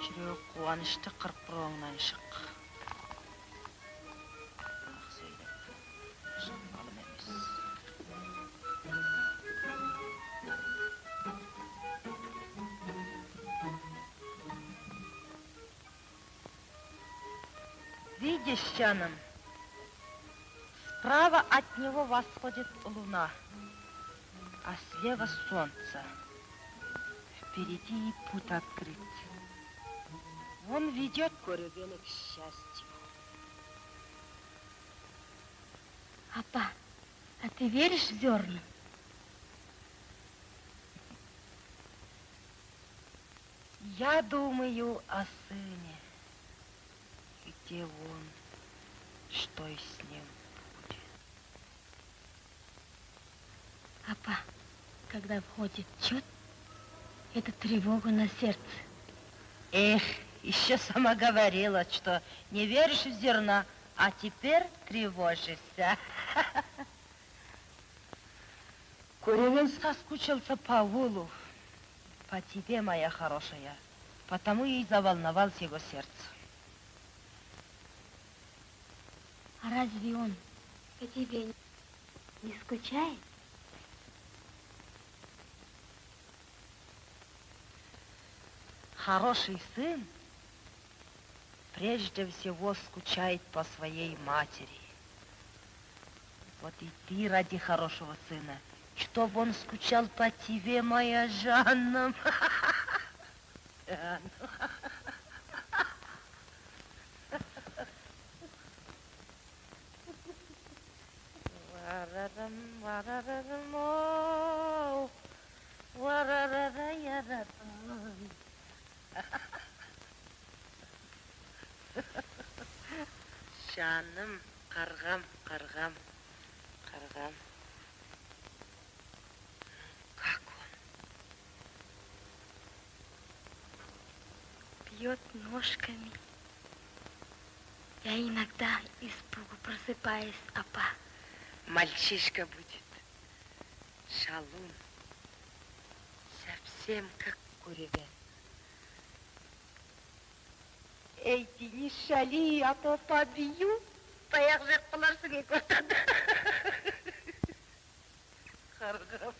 Жүрек қуанышты қырық-құрығыңнан шық. Ақ сөйлеп, шықпалым емес. Видишь, Жаным, справа от него восходит луна, а слева солнце. Впереди и путь открыт. Он ведет Курюгена к счастью. Апа, а ты веришь в зерна? Я думаю о сыне. Где он, что и с ним будет. Апа, когда входит чет, это тревога на сердце. Эх, еще сама говорила, что не веришь в зерна, а теперь тревожишься. Курюгин соскучился по Улу, по тебе, моя хорошая, потому и заволновалось его сердце. А разве он по тебе не скучает? Хороший сын прежде всего скучает по своей матери. Вот и ты ради хорошего сына, чтобы он скучал по тебе, моя Жанна. Жаным, қарғам, қарғам, қарғам. Как он? Бьет ножками. Я иногда испугу просыпаюсь, апа. Мальчишка будет. Шалун. Совсем как Курюген. Эй, ты не шали, а то побью. Таяқ жеп қаларсың екі ортада. Қарғам.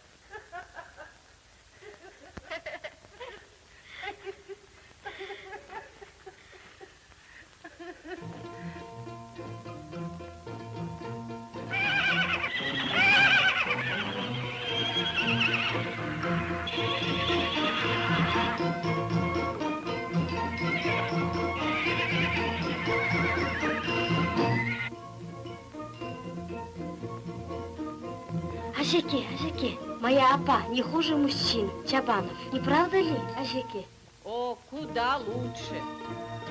Ажеке, моя апа не хуже мужчин, Чабанов. Не правда ли, Ажеке? О, куда лучше.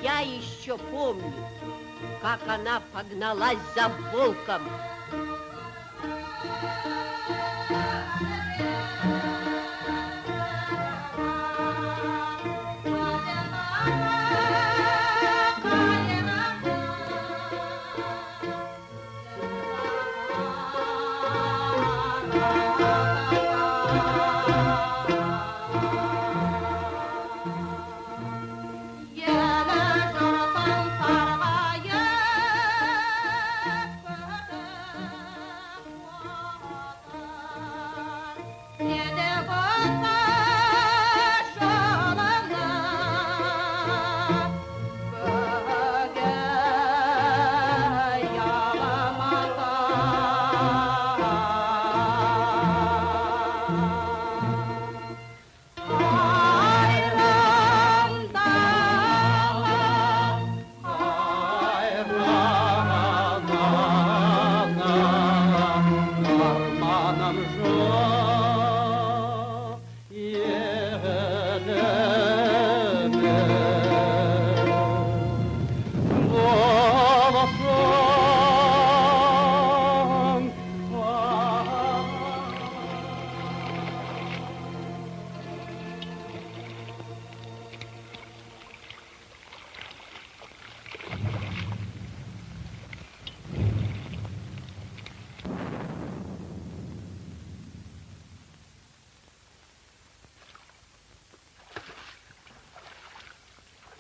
Я еще помню, как она погналась за волком.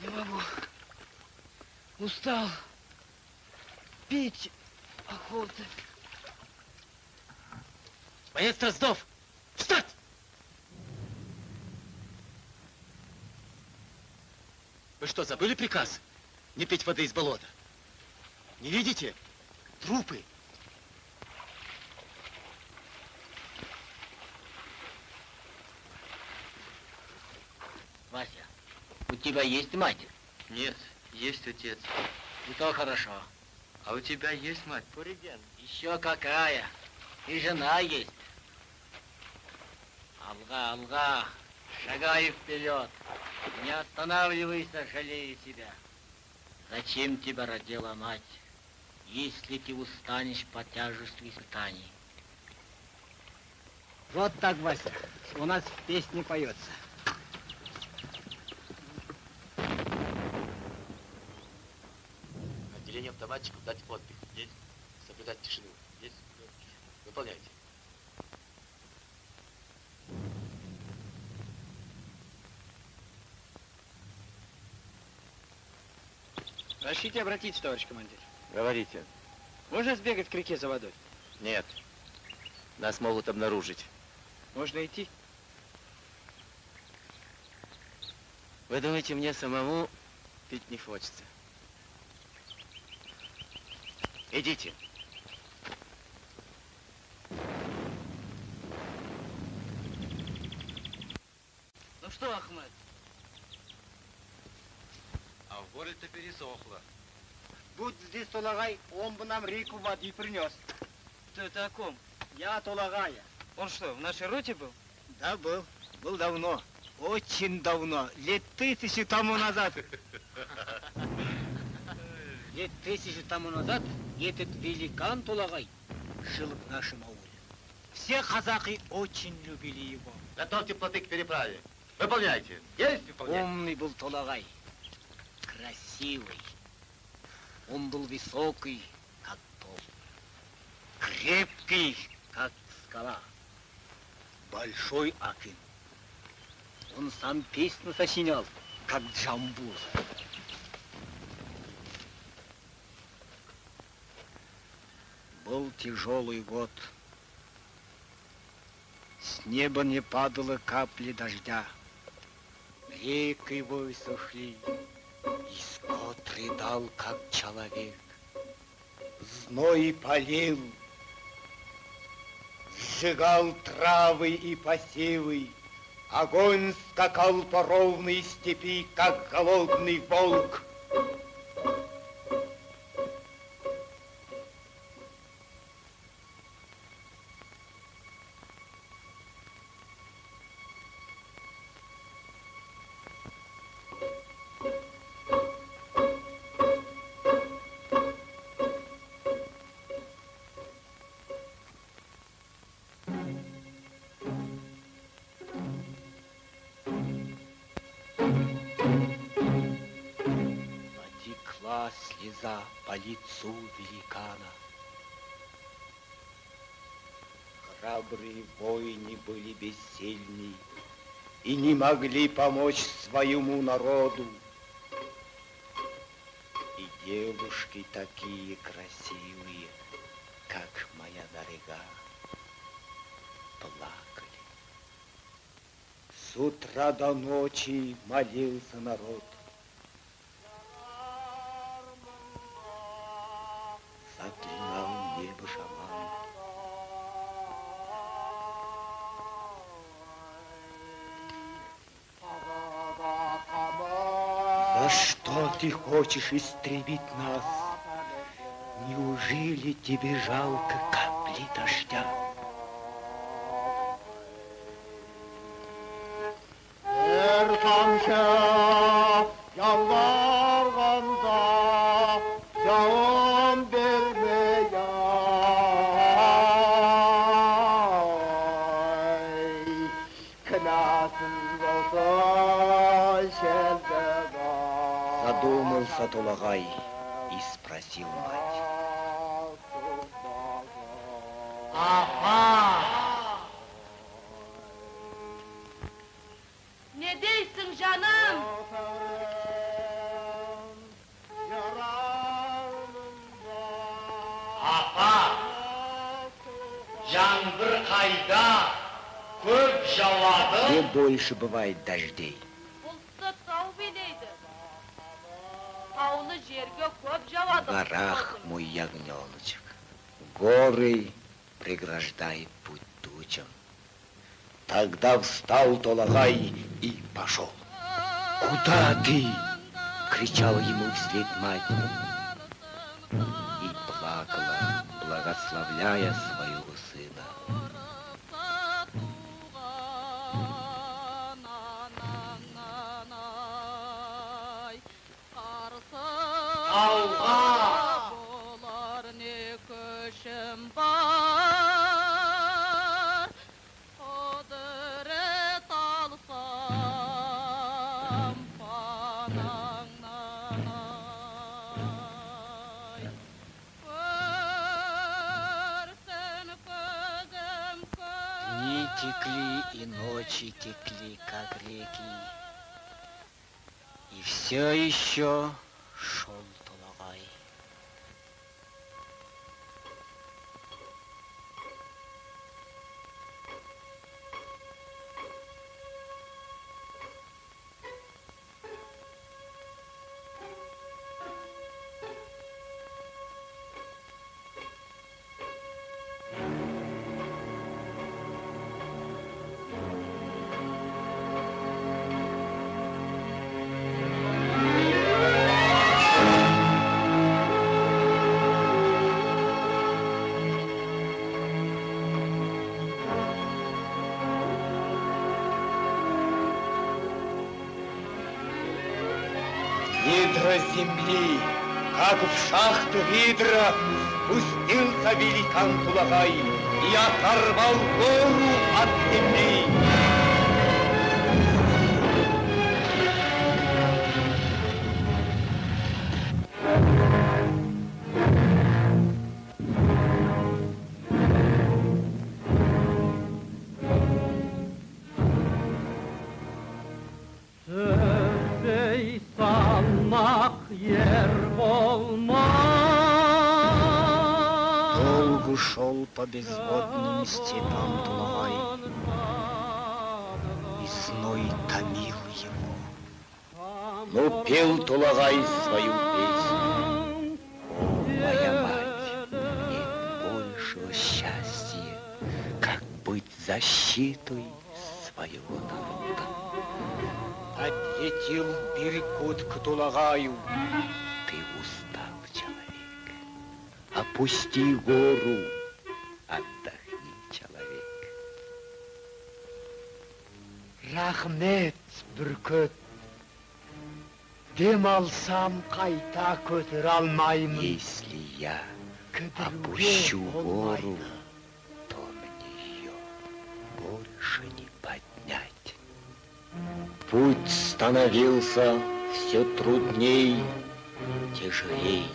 Не могу. Устал. Пить охота. Боец Дроздов! Встать! Вы что, забыли приказ? Не пить воды из болота. Не видите? Трупы. Вася, у тебя есть мать? Нет, есть отец. И то хорошо. А у тебя есть мать? Пуриден. Еще какая. И жена есть. Алга, Алга, шагай вперед. Не останавливайся, жалея себя. Зачем тебя родила мать, если ты устанешь по тяжестью испытаний? Вот так, Вася, у нас в песне поется. Отделение автоматчиков дать отдых. Есть. Соблюдать тишину. Есть. Выполняйте. Разрешите обратиться, товарищ командир. Говорите. Можно сбегать к реке за водой? Нет. Нас могут обнаружить. Можно идти? Вы думаете, мне самому пить не хочется? Идите. Ну что, Ахмед? А в горе-то пересохло. Будь здесь Толагай, он бы нам реку воды принес. Кто это о ком? Я Толагая. Он что, в нашей роте был? Да, был. Был давно. Очень давно. Лет 1000 тому назад. Лет 1000 тому назад этот великан Толагай жил в нашем ауле. Все казахи очень любили его. Готовьте плоты к переправе. Выполняйте. Есть выполнять. Умный был Толагай. Красивый. Он был высокий, как дом. Крепкий, как скала. Большой акин. Он сам песню сочинял, как Джамбур. Был тяжелый год. С неба не падало капли дождя. Реки высохли. И скот рыдал, как человек. Зной полил, сжигал травы и посевы. Огонь скакал по ровной степи, как голодный волк. Потекла слеза по лицу великана. Храбрые воины были бессильны и не могли помочь своему народу. И девушки такие красивые, как моя дорога, плакали. С утра до ночи молился народ. Заклинал небо шаман. За что ты хочешь истребить нас? Неужели тебе жалко капли дождя? Erkamşa yalvarganda yağın vermeye kınasız olsa şelde Задумался Толагай и спросил мать. Ne değilsin canım? где больше бывает дождей? Bulutsa tau bileydi. Taulu жерге көп жауады. В горах, мой ягненочек. Горы преграждают путь тучам. Тогда встал Толагай и пошел. «Куда ты?» — кричала ему вслед мать. И плакала, благословляя своего сына. Дни текли и ночи текли, как реки. И все еще шел Толагай. Гидра земли, как в шахту гидра, спустился великан Тулагай и оторвал гору от земли. Долго шел по безводным степам Тулагай, и зной томил его. Ну, пел Тулагай свою песню. О, моя мать, нет большего счастья, как быть защитой своего народа. Подлетел Беркут к Тулагаю. Ты устал, человек. Опусти гору. Отдохни, человек. Рахмет, Бүркіт. Дем алсам қайта көтер алмаймын. Если я Кідіруге опущу болмайды. гору, то мне ее больше не поднять. Путь становился все трудней, тяжелей.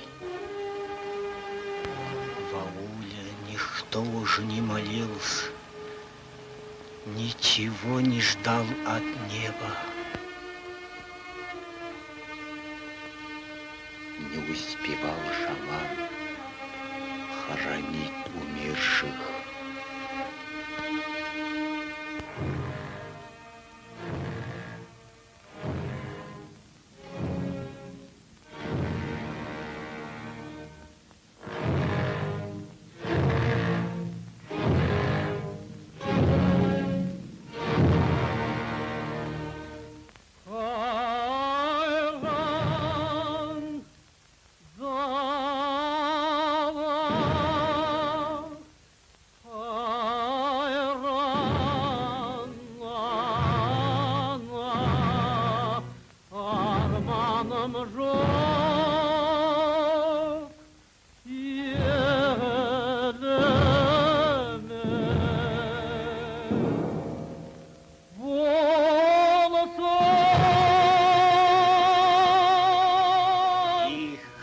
В ауле никто уже не молился, ничего не ждал от неба. Не успевал шаман хоронить умерших.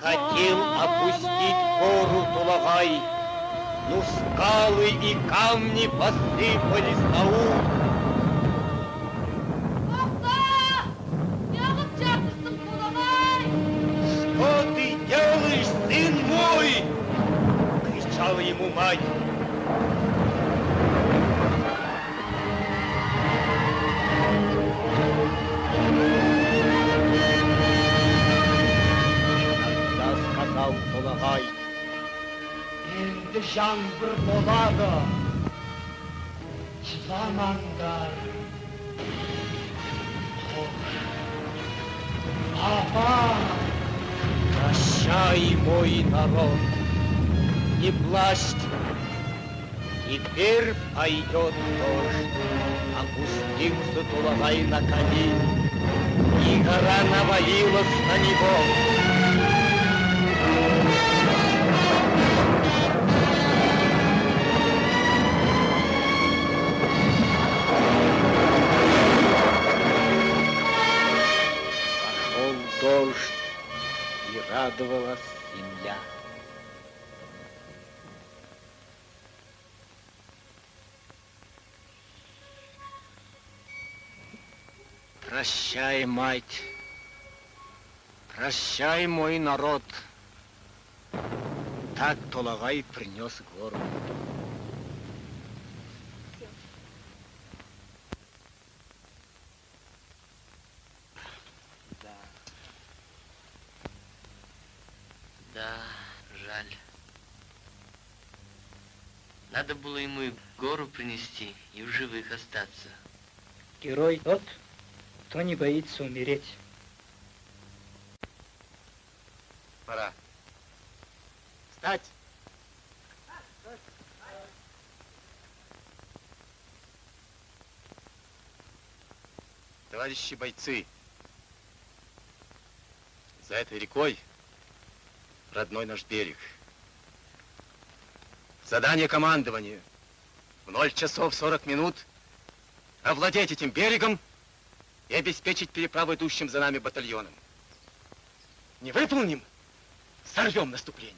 Хотел опустить гору Тулагай, но скалы и камни посыпались на ум. Что ты делаешь, сын мой? Кричала ему мать. жаңбыр болады. Жыламаңдар. Апа! Прощай, мой народ, не плачьте. Теперь пойдет дождь, опустился Тулагай на колени, и гора навалилась на него. Пошел дождь, и радовалась земля. Прощай, мать. Прощай, мой народ. Так Тулагай принес гору. Да, жаль. Надо было ему и гору принести, и в живых остаться. Герой тот, кто не боится умереть. Пора. Встать! Товарищи бойцы, за этой рекой родной наш берег. Задание командования в 0 часов 40 минут овладеть этим берегом и обеспечить переправу идущим за нами батальоном. Не выполним, сорвем наступление.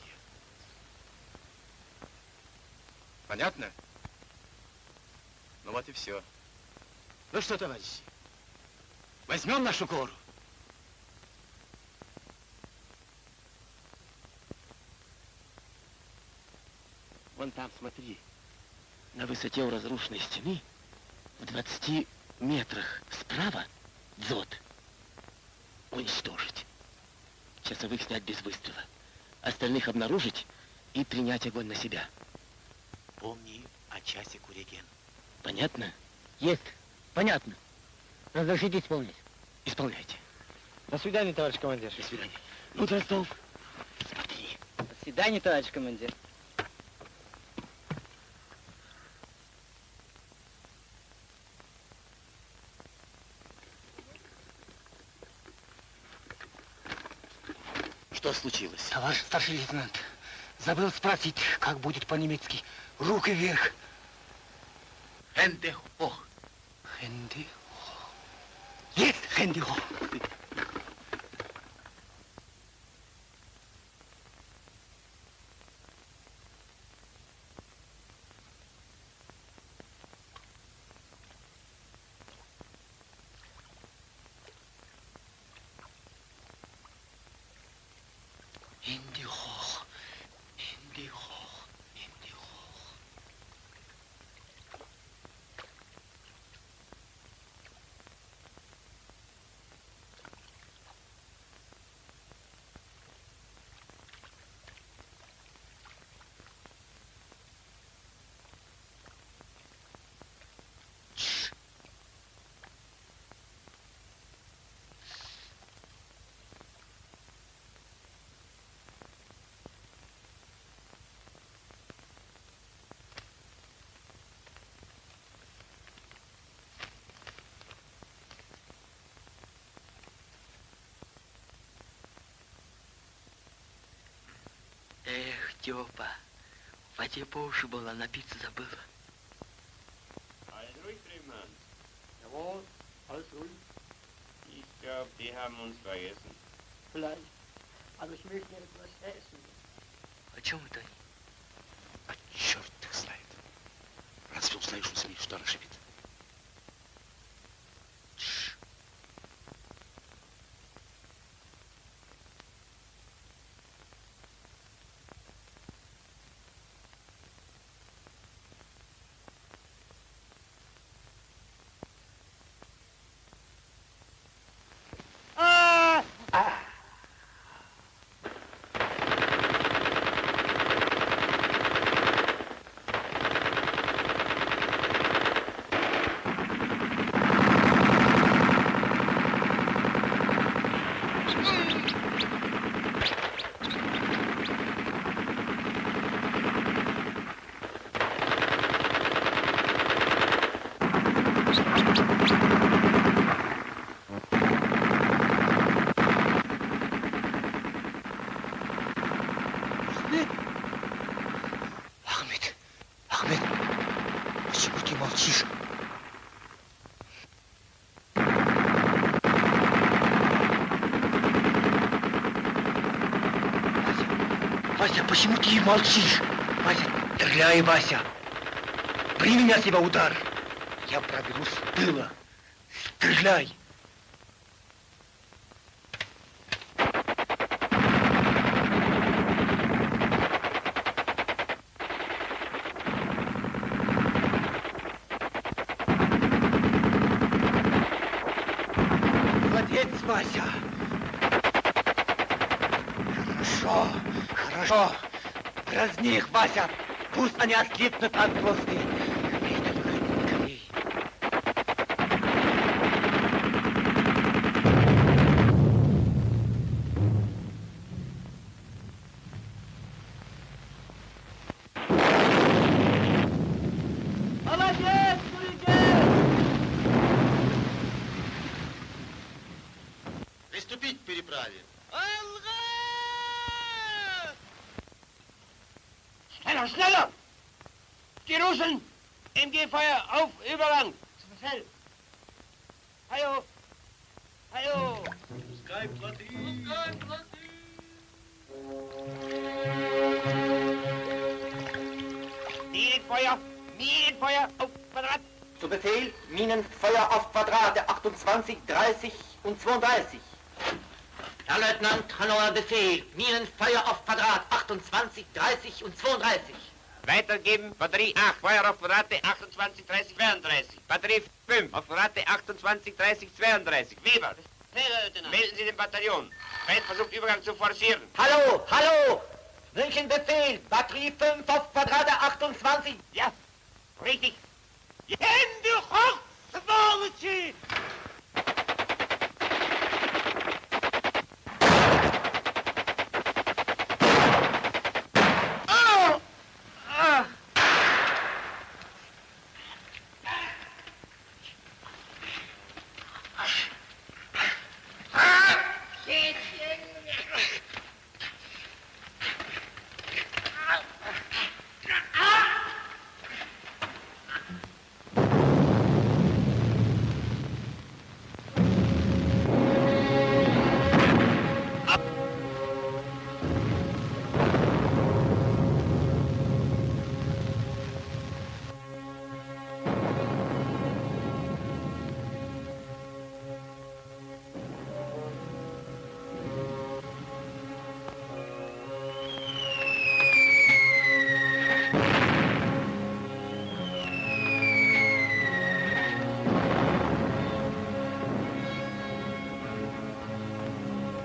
Понятно? Ну вот и все. Ну что, товарищи, возьмем нашу гору? Вон там, смотри, на высоте у разрушенной стены, в 20 метрах справа, дзот. Уничтожить. Часовых снять без выстрела. Остальных обнаружить и принять огонь на себя. Помни о часе Куреген. Понятно? Есть. Понятно. Разрешите исполнить. Исполняйте. До свидания, товарищ командир. До свидания. Ну, Дроздов, смотри. До свидания, товарищ командир. Что случилось? Товарищ старший лейтенант, забыл спросить, как будет по-немецки. Руки вверх. Хэнде хох. Хэнди хох. Есть хэнди хох. Инди хох. Инди хох. Инди хох. Эх, Степа, в воде по уши была, напиться забыла. Alles ruhig, Drehmann. Jawohl, alles ruhig. Ich glaube, die haben uns vergessen. Vielleicht. Aber ich möchte etwas essen. О чем это они? А черт их знает. Разве услышишь у СМИ, что она шипит? Ахмед, Ахмед, почему ты молчишь? Вася, почему ты молчишь? Вася, стреляй, Вася. Прими на себя удар. Я пробегу с тыла. Стреляй. Молодец, Вася. Хорошо, хорошо. Дразни их, Вася. Пусть они ослепнут от злости. Скорей, да выходи, скорей. Молодец, Куригин! Приступить к переправе. Schneller, schneller! Die Russen! MG-Feuer auf Übergang! Zu Befehl! Hallo! Hallo! Пускай плоды. Пускай плоды. Minenfeuer! Minenfeuer auf Quadrat! Zu Befehl! Minenfeuer auf Quadrate 28, 30 und 32. Herr Leutnant, neuer Befehl. Minenfeuer auf Quadrat 28, 30 und 32. Weitergeben, Batterie 8, Feuer auf Quadrate 28, 30, 32. Batterie 5, auf Quadrate 28, 30, 32. Weber, melden Sie den Bataillon. Feind versucht Übergang zu forcieren. Hallo, hallo! München Befehl! Batterie 5 auf Quadrate 28. Ja, richtig. Hände hoch, сволочи!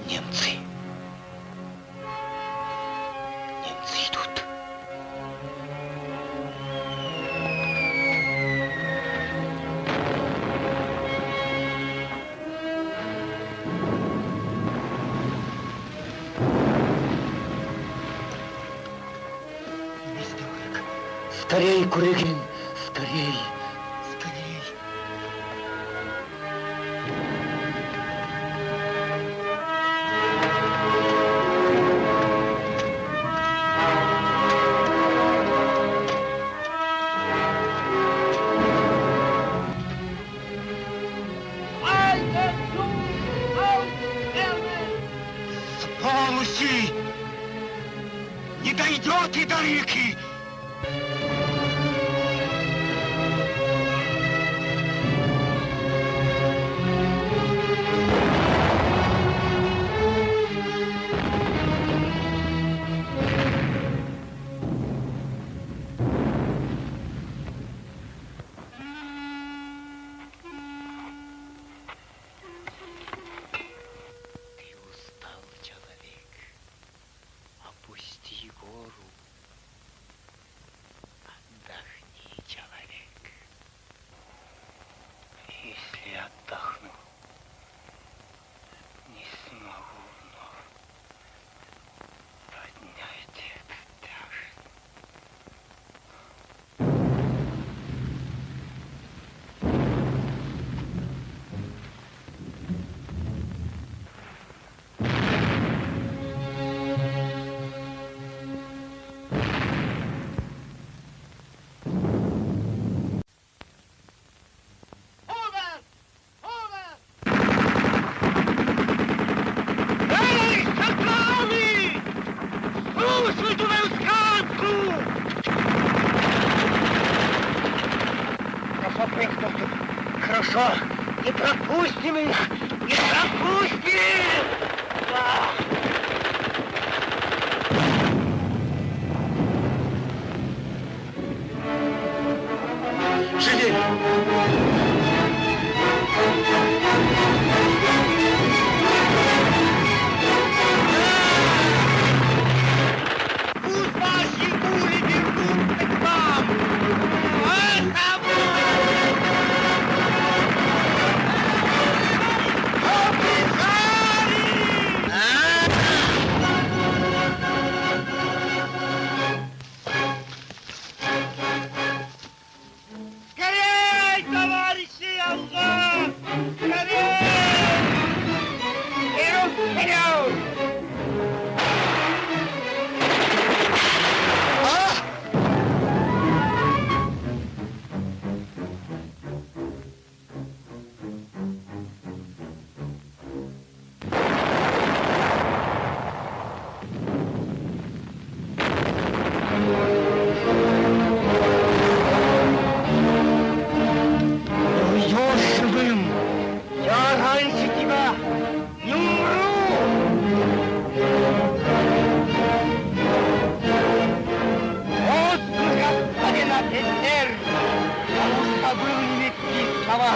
Немцы. Немцы идут. Скорей, Куригин, скорей, скорей. Сволочи! Не дойдет и до реки! Ты устал, человек. Опусти гору. душу твою сказку! Хорошо, происходит. Хорошо. Не пропустим их! Не пропустим! Да. Живей! Пусть ваши пули вернутся к вам! Скорей, товарищи Алга! Скорей! Вперед, вперед! Уйдешь живым! Я раньше тебя не умру! Вот, господин офицер, я забыл немецкие слова.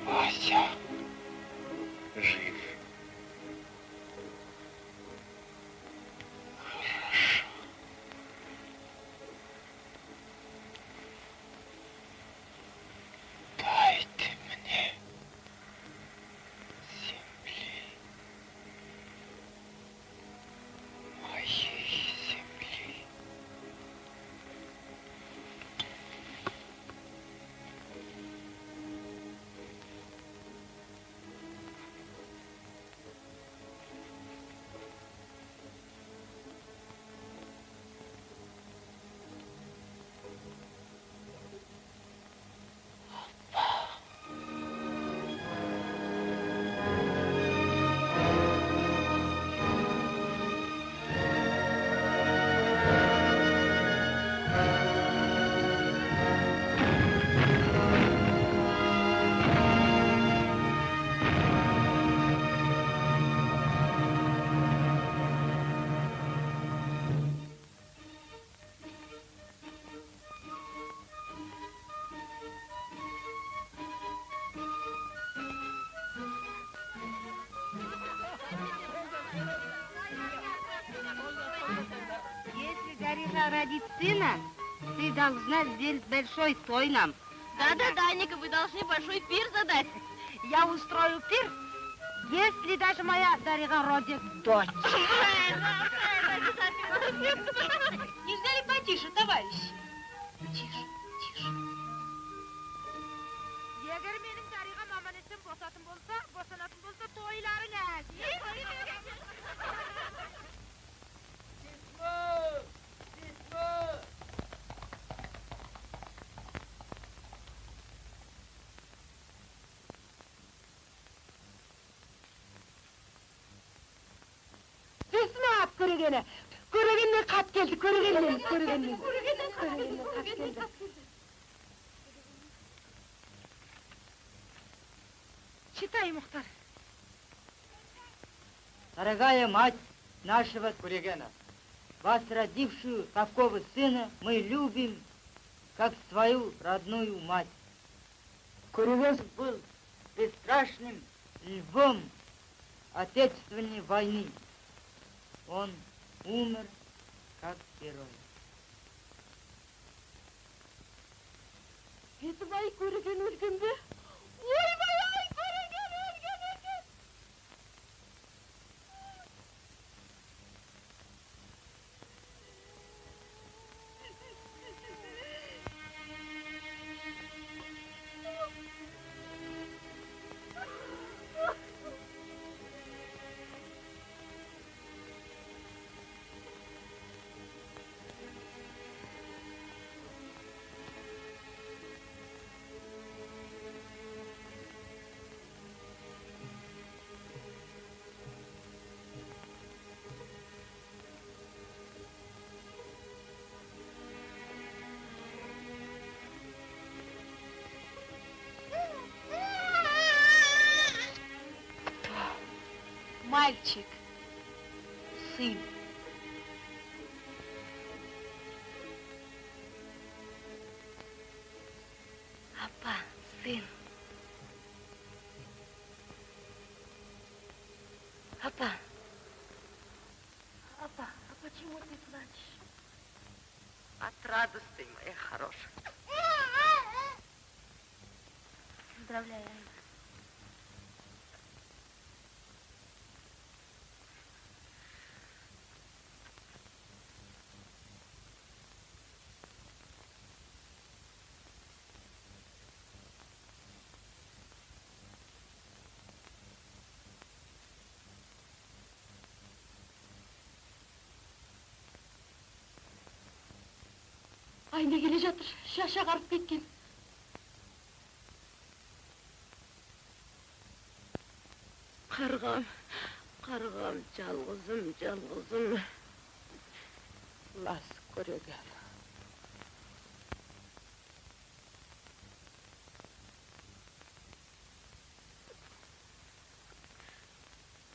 Вася жив. Хорошо. Дайте мне земли. Моей земли. Если Дариха родит сына, ты должна сделать большой той нам. Да-да-да, Ника, вы должны большой пир задать. Я устрою пир, если даже моя Дариха родит дочь. Нельзя ли потише, товарищи? Тише, тише. Eğer benim Dariga'm amanetim boşanatım bolsa toyları lazım. Сысма! көрегені. Көрегеннен хат келді, көрегеннен хат келді. Читай, Мухтар. Дорогая мать нашего Курегена, вас, родившую такого сына, мы любим, как свою родную мать. Куреген был бесстрашным львом Отечественной войны. Он умер как герой. Это мои Көреген өлген бе? Ойбай, Көреген өлген. Мальчик, сын. Апа, сын. Апа. Апа, а почему ты плачешь? От радости, моя хорошая. Поздравляю, Анна. Айна келе жатыр, шашы ағарып кеткен. Қарғам, жалғызым. Лас Көреген.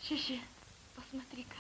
Шеше, посмотри-ка.